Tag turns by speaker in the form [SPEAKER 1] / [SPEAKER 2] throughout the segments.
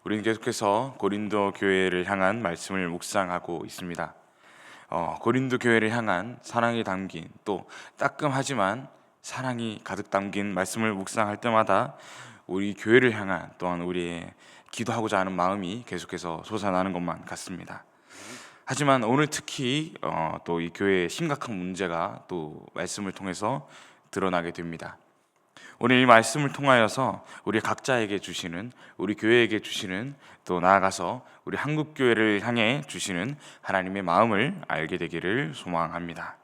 [SPEAKER 1] 우리는 계속해서 고린도 교회를 향한 말씀을 묵상하고 있습니다. 고린도 교회를 향한 사랑이 담긴, 또 따끔하지만 사랑이 가득 담긴 말씀을 묵상할 때마다 우리 교회를 향한, 또한 우리의 기도하고자 하는 마음이 계속해서 솟아나는 것만 같습니다. 하지만 오늘 특히 또 이 교회의 심각한 문제가 또 말씀을 통해서 드러나게 됩니다. 오늘 이 말씀을 통하여서 우리 각자에게 주시는, 우리 교회에게 주시는, 또 나아가서 우리 한국교회를 향해 주시는 하나님의 마음을 알게 되기를 소망합니다.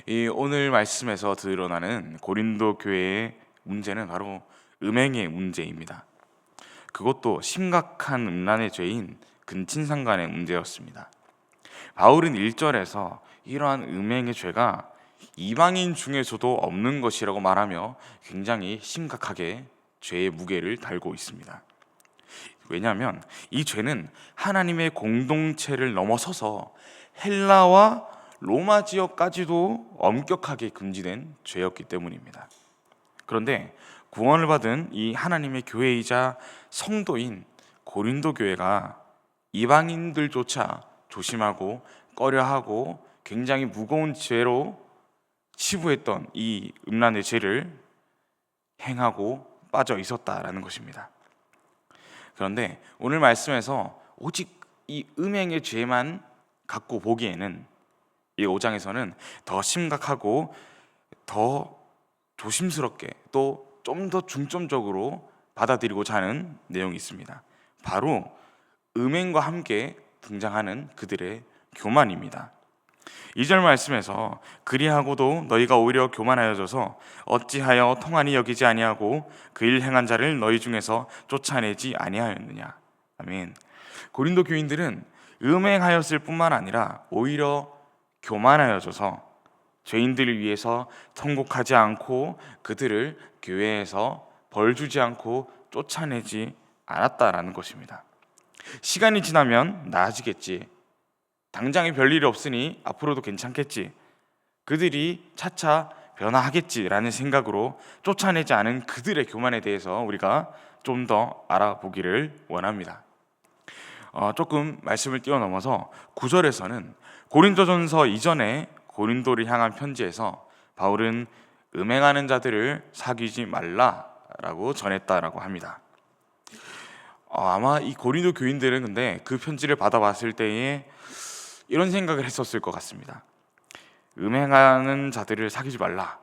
[SPEAKER 1] 이 오늘 말씀에서 드러나는 고린도 교회의 문제는 바로 음행의 문제입니다. 그것도 심각한 음란의 죄인 근친상간의 문제였습니다. 바울은 1절에서 이러한 음행의 죄가 이방인 중에서도 없는 것이라고 말하며 굉장히 심각하게 죄의 무게를 달고 있습니다. 왜냐하면 이 죄는 하나님의 공동체를 넘어서서 헬라와 로마 지역까지도 엄격하게 금지된 죄였기 때문입니다. 그런데 구원을 받은 이 하나님의 교회이자 성도인 고린도 교회가 이방인들조차 조심하고 꺼려하고 굉장히 무거운 죄로 치부했던 이 음란의 죄를 행하고 빠져 있었다라는 것입니다. 그런데 오늘 말씀에서 오직 이 음행의 죄만 갖고 보기에는 이 5장에서는 더 심각하고 더 조심스럽게, 또 좀 더 중점적으로 받아들이고자 하는 내용이 있습니다. 바로 음행과 함께 등장하는 그들의 교만입니다. 2절 말씀에서 그리하고도 너희가 오히려 교만하여져서 어찌하여 통한이 여기지 아니하고 그 일 행한 자를 너희 중에서 쫓아내지 아니하였느냐. 아멘. 고린도 교인들은 음행하였을 뿐만 아니라 오히려 교만하여져서 죄인들을 위해서 통곡하지 않고 그들을 교회에서 벌 주지 않고 쫓아내지 않았다라는 것입니다. 시간이 지나면 나아지겠지, 당장에 별일이 없으니 앞으로도 괜찮겠지, 그들이 차차 변화하겠지라는 생각으로 쫓아내지 않은 그들의 교만에 대해서 우리가 좀 더 알아보기를 원합니다. 조금 말씀을 뛰어넘어서 9절에서는 고린도전서 이전에 고린도를 향한 편지에서 바울은 음행하는 자들을 사귀지 말라라고 전했다라고 합니다. 아마 이 고린도 교인들은 근데 그 편지를 받아봤을 때에 이런 생각을 했었을 것 같습니다. 음행하는 자들을 사귀지 말라.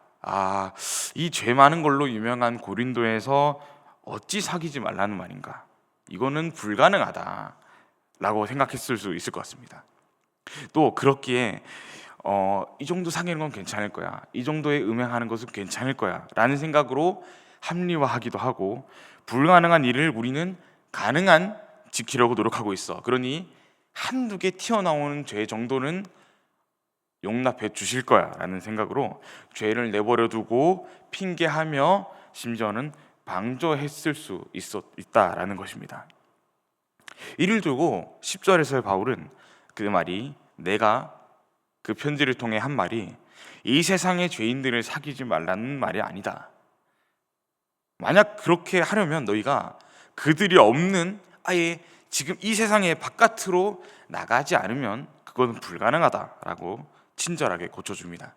[SPEAKER 1] 이 죄 많은 걸로 유명한 고린도에서 어찌 사귀지 말라는 말인가? 이거는 불가능하다 라고 생각했을 수 있을 것 같습니다. 또 그렇기에 이 정도 사귀는 건 괜찮을 거야, 이 정도의 음행하는 것은 괜찮을 거야 라는 생각으로 합리화하기도 하고, 불가능한 일을 우리는 가능한 지키려고 노력하고 있어, 그러니 한두 개 튀어나오는 죄 정도는 용납해 주실 거야 라는 생각으로 죄를 내버려 두고 핑계하며 심지어는 방조했을 수 있다라는 것입니다. 이를 두고 10절에서의 바울은 그 말이, 내가 그 편지를 통해 한 말이 이 세상의 죄인들을 사귀지 말라는 말이 아니다. 만약 그렇게 하려면 너희가 그들이 없는, 아예 지금 이 세상의 바깥으로 나가지 않으면 그건 불가능하다라고 친절하게 고쳐줍니다.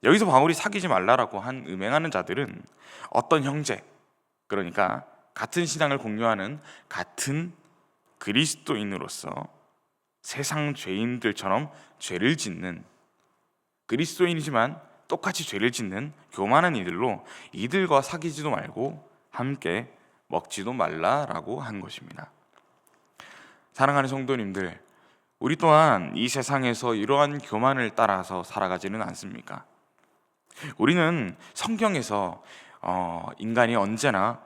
[SPEAKER 1] 여기서 바울이 사귀지 말라라고 한 음행하는 자들은 어떤 형제, 그러니까 같은 신앙을 공유하는 같은 그리스도인으로서 세상 죄인들처럼 죄를 짓는, 그리스도인이지만 똑같이 죄를 짓는 교만한 이들로 이들과 사귀지도 말고 함께 먹지도 말라라고 한 것입니다. 사랑하는 성도님들, 우리 또한 이 세상에서 이러한 교만을 따라서 살아가지는 않습니까? 우리는 성경에서 인간이 언제나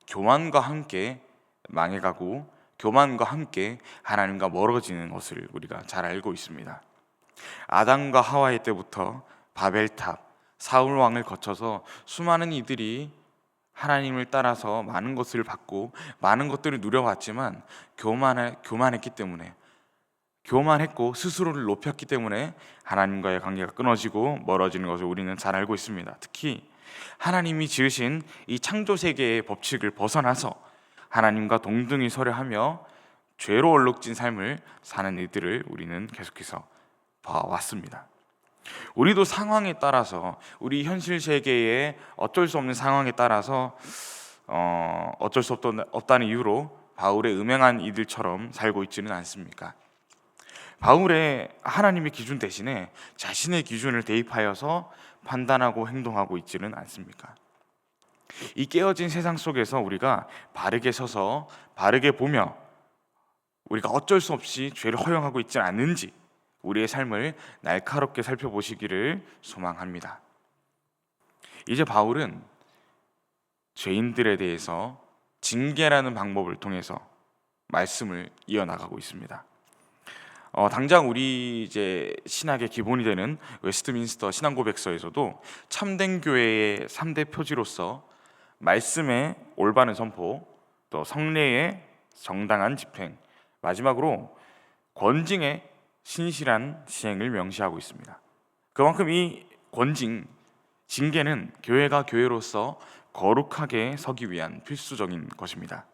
[SPEAKER 1] 교만과 함께 망해가고 교만과 함께 하나님과 멀어지는 것을 우리가 잘 알고 있습니다. 아담과 하와의 때부터 바벨탑, 사울 왕을 거쳐서 수많은 이들이 하나님을 따라서 많은 것을 받고 많은 것들을 누려봤지만 교만했기 때문에, 교만했고 스스로를 높였기 때문에 하나님과의 관계가 끊어지고 멀어지는 것을 우리는 잘 알고 있습니다. 특히 하나님이 지으신 이 창조 세계의 법칙을 벗어나서 하나님과 동등히 서려 하며 죄로 얼룩진 삶을 사는 이들을 우리는 계속해서 봐왔습니다. 우리도 상황에 따라서, 우리 현실 세계에 어쩔 수 없는 상황에 따라서 어쩔 수 없다는 이유로 바울의 음행한 이들처럼 살고 있지는 않습니까? 바울의 하나님의 기준 대신에 자신의 기준을 대입하여서 판단하고 행동하고 있지는 않습니까? 이 깨어진 세상 속에서 우리가 바르게 서서 바르게 보며 우리가 어쩔 수 없이 죄를 허용하고 있지는 않는지 우리의 삶을 날카롭게 살펴보시기를 소망합니다. 이제 바울은 죄인들에 대해서 징계라는 방법을 통해서 말씀을 이어나가고 있습니다. 당장 우리 이제 신학의 기본이 되는 웨스트민스터 신앙고백서에서도 참된 교회의 3대 표지로서 말씀의 올바른 선포, 또 성례의 정당한 집행, 마지막으로 권징의 신실한 시행을 명시하고 있습니다. 그만큼 이 권징, 징계는 교회가 교회로서 거룩하게 서기 위한 필수적인 것입니다.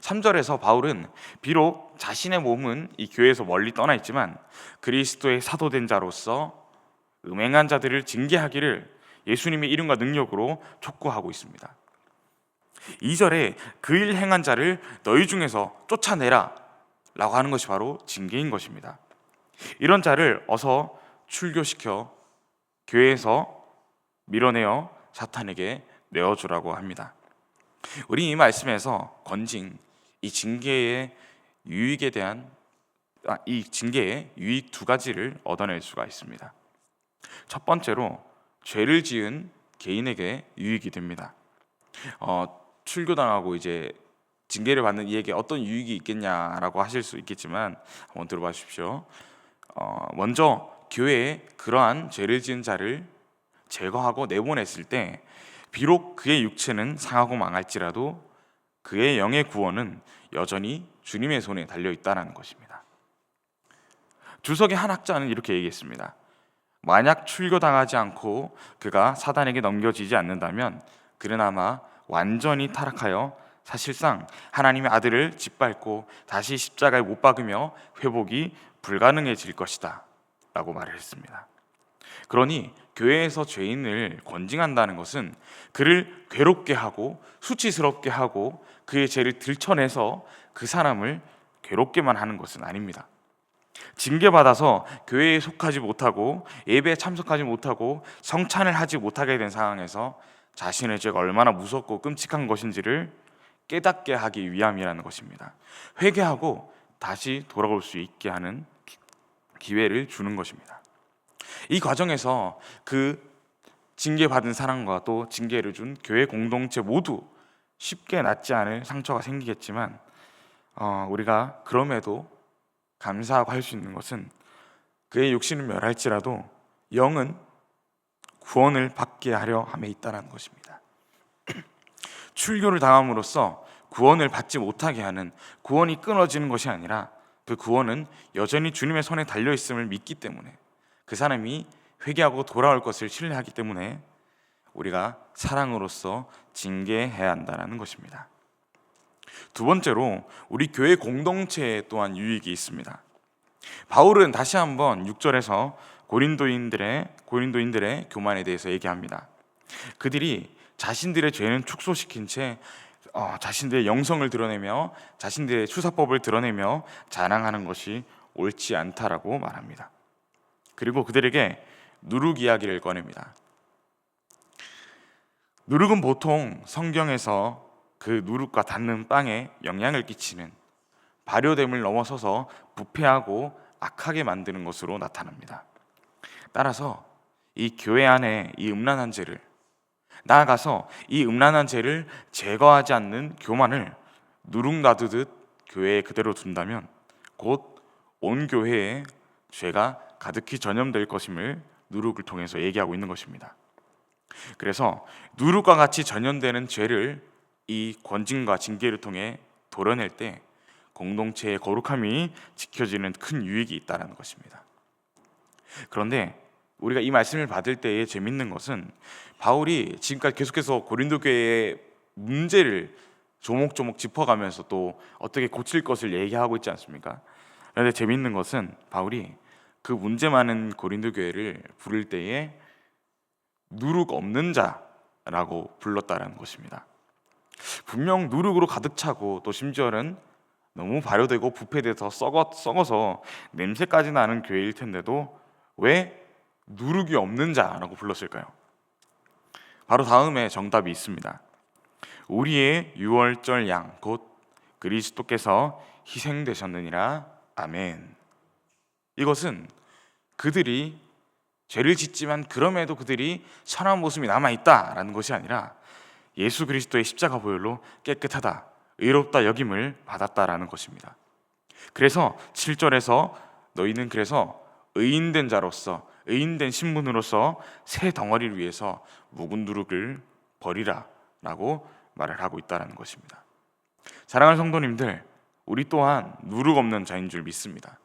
[SPEAKER 1] 3절에서 바울은 비록 자신의 몸은 이 교회에서 멀리 떠나 있지만 그리스도의 사도된 자로서 음행한 자들을 징계하기를 예수님의 이름과 능력으로 촉구하고 있습니다. 2절에 그 일 행한 자를 너희 중에서 쫓아내라 라고 하는 것이 바로 징계인 것입니다. 이런 자를 어서 출교시켜 교회에서 밀어내어 사탄에게 내어주라고 합니다. 우리 이 말씀에서 권징, 이 징계의 유익에 대한 이 징계의 유익 두 가지를 얻어낼 수가 있습니다. 첫 번째로 죄를 지은 개인에게 유익이 됩니다. 출교당하고 이제 징계를 받는 이에게 어떤 유익이 있겠냐라고 하실 수 있겠지만 한번 들어봐 주십시오. 먼저 교회에 그러한 죄를 지은 자를 제거하고 내보냈을 때 비록 그의 육체는 상하고 망할지라도 그의 영의 구원은 여전히 주님의 손에 달려 있다는 것입니다. 주석의 한 학자는 이렇게 얘기했습니다. 만약 출교당하지 않고 그가 사단에게 넘겨지지 않는다면 그는 아마 완전히 타락하여 사실상 하나님의 아들을 짓밟고 다시 십자가에 못 박으며 회복이 불가능해질 것이다 라고 말을 했습니다. 그러니 교회에서 죄인을 권징한다는 것은 그를 괴롭게 하고 수치스럽게 하고 그의 죄를 들춰내서 그 사람을 괴롭게만 하는 것은 아닙니다. 징계받아서 교회에 속하지 못하고 예배에 참석하지 못하고 성찬을 하지 못하게 된 상황에서 자신의 죄가 얼마나 무섭고 끔찍한 것인지를 깨닫게 하기 위함이라는 것입니다. 회개하고 다시 돌아올 수 있게 하는 기회를 주는 것입니다. 이 과정에서 그 징계받은 사람과 또 징계를 준 교회 공동체 모두 쉽게 낫지 않을 상처가 생기겠지만 우리가 그럼에도 감사하고 할 수 있는 것은 그의 육신은 멸할지라도 영은 구원을 받게 하려 함에 있다는 것입니다. 출교를 당함으로써 구원을 받지 못하게 하는, 구원이 끊어지는 것이 아니라 그 구원은 여전히 주님의 손에 달려있음을 믿기 때문에, 그 사람이 회개하고 돌아올 것을 신뢰하기 때문에 우리가 사랑으로서 징계해야 한다는 것입니다. 두 번째로 우리 교회 공동체에 또한 유익이 있습니다. 바울은 다시 한번 6절에서 고린도인들의 교만에 대해서 얘기합니다. 그들이 자신들의 죄는 축소시킨 채 자신들의 영성을 드러내며 자신들의 수사법을 드러내며 자랑하는 것이 옳지 않다라고 말합니다. 그리고 그들에게 누룩 이야기를 꺼냅니다. 누룩은 보통 성경에서 그 누룩과 닿는 빵에 영향을 끼치는, 발효됨을 넘어서서 부패하고 악하게 만드는 것으로 나타납니다. 따라서 이 교회 안에 이 음란한 죄를, 나아가서 이 음란한 죄를 제거하지 않는 교만을 누룩 놔두듯 교회에 그대로 둔다면 곧 온 교회에 죄가 가득히 전염될 것임을 누룩을 통해서 얘기하고 있는 것입니다. 그래서 누룩과 같이 전염되는 죄를 이 권징과 징계를 통해 도려낼 때 공동체의 거룩함이 지켜지는 큰 유익이 있다는 것입니다. 그런데 우리가 이 말씀을 받을 때에 재밌는 것은 바울이 지금까지 계속해서 고린도 교회의 문제를 조목조목 짚어가면서 또 어떻게 고칠 것을 얘기하고 있지 않습니까? 그런데 재미있는 것은 바울이 그 문제 많은 고린도 교회를 부를 때에 누룩 없는 자라고 불렀다라는 것입니다. 분명 누룩으로 가득 차고 또 심지어는 너무 발효되고 부패돼서 썩어서 냄새까지 나는 교회일 텐데도 왜 누룩이 없는 자라고 불렀을까요? 바로 다음에 정답이 있습니다. 우리의 유월절 양 곧 그리스도께서 희생되셨느니라. 아멘. 이것은 그들이 죄를 짓지만 그럼에도 그들이 선한 모습이 남아있다라는 것이 아니라 예수 그리스도의 십자가 보혈로 깨끗하다, 의롭다 여김을 받았다라는 것입니다. 그래서 7절에서 너희는 그래서 의인된 자로서, 의인된 신분으로서 새 덩어리를 위해서 묵은 누룩을 버리라 라고 말을 하고 있다는 것입니다. 사랑하는 성도님들, 우리 또한 누룩 없는 자인 줄 믿습니다.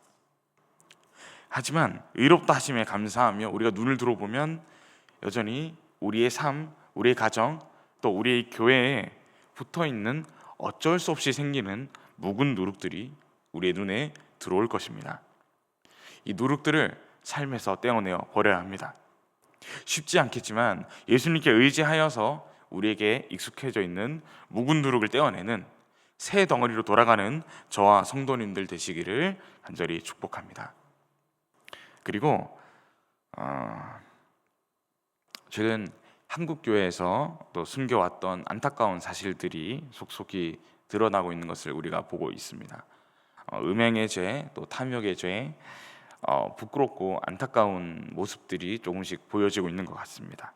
[SPEAKER 1] 하지만 의롭다 하심에 감사하며 우리가 눈을 들어보면 여전히 우리의 삶, 우리의 가정, 또 우리의 교회에 붙어있는 어쩔 수 없이 생기는 묵은 누룩들이 우리의 눈에 들어올 것입니다. 이 누룩들을 삶에서 떼어내어 버려야 합니다. 쉽지 않겠지만 예수님께 의지하여서 우리에게 익숙해져 있는 묵은 누룩을 떼어내는 새 덩어리로 돌아가는 저와 성도님들 되시기를 간절히 축복합니다. 그리고 최근 한국 교회에서 또 숨겨왔던 안타까운 사실들이 속속히 드러나고 있는 것을 우리가 보고 있습니다. 음행의 죄, 또 탐욕의 죄, 부끄럽고 안타까운 모습들이 조금씩 보여지고 있는 것 같습니다.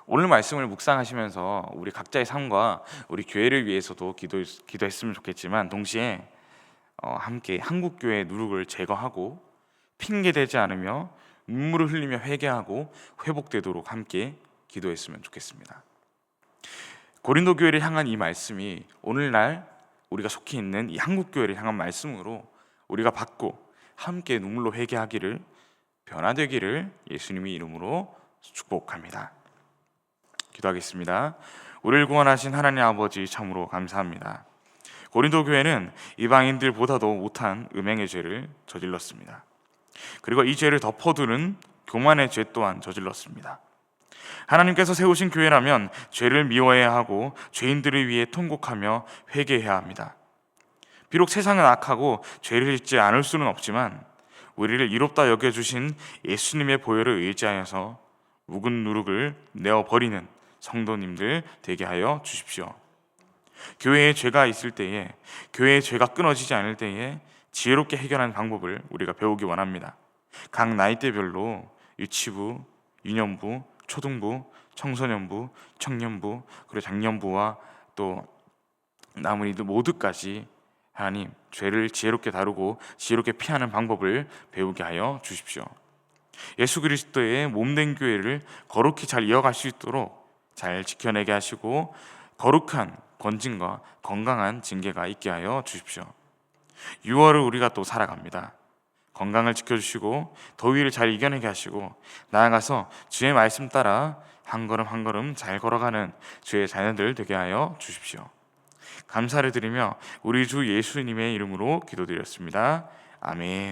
[SPEAKER 1] 오늘 말씀을 묵상하시면서 우리 각자의 삶과 우리 교회를 위해서도 기도했으면 좋겠지만 동시에 함께 한국 교회의 누룩을 제거하고 핑계대지 않으며 눈물을 흘리며 회개하고 회복되도록 함께 기도했으면 좋겠습니다. 고린도 교회를 향한 이 말씀이 오늘날 우리가 속해 있는 이 한국 교회를 향한 말씀으로 우리가 받고 함께 눈물로 회개하기를, 변화되기를 예수님의 이름으로 축복합니다. 기도하겠습니다. 우리를 구원하신 하나님 아버지 참으로 감사합니다. 고린도 교회는 이방인들보다도 못한 음행의 죄를 저질렀습니다. 그리고 이 죄를 덮어두는 교만의 죄 또한 저질렀습니다. 하나님께서 세우신 교회라면 죄를 미워해야 하고 죄인들을 위해 통곡하며 회개해야 합니다. 비록 세상은 악하고 죄를 짓지 않을 수는 없지만 우리를 이롭다 여겨주신 예수님의 보혈을 의지하여서 묵은 누룩을 내어버리는 성도님들 되게 하여 주십시오. 교회에 죄가 있을 때에, 교회의 죄가 끊어지지 않을 때에 지혜롭게 해결하는 방법을 우리가 배우기 원합니다. 각 나이대별로 유치부, 유년부, 초등부, 청소년부, 청년부, 그리고 장년부와 또 남은 이들 모두까지 하나님 죄를 지혜롭게 다루고 지혜롭게 피하는 방법을 배우게 하여 주십시오. 예수 그리스도의 몸된 교회를 거룩히 잘 이어갈 수 있도록 잘 지켜내게 하시고 거룩한 권징과 건강한 징계가 있게 하여 주십시오. 6월을 우리가 또 살아갑니다. 건강을 지켜주시고 더위를 잘 이겨내게 하시고 나아가서 주의 말씀 따라 한 걸음 한 걸음 잘 걸어가는 주의 자녀들 되게 하여 주십시오. 감사를 드리며 우리 주 예수님의 이름으로 기도드렸습니다. 아멘.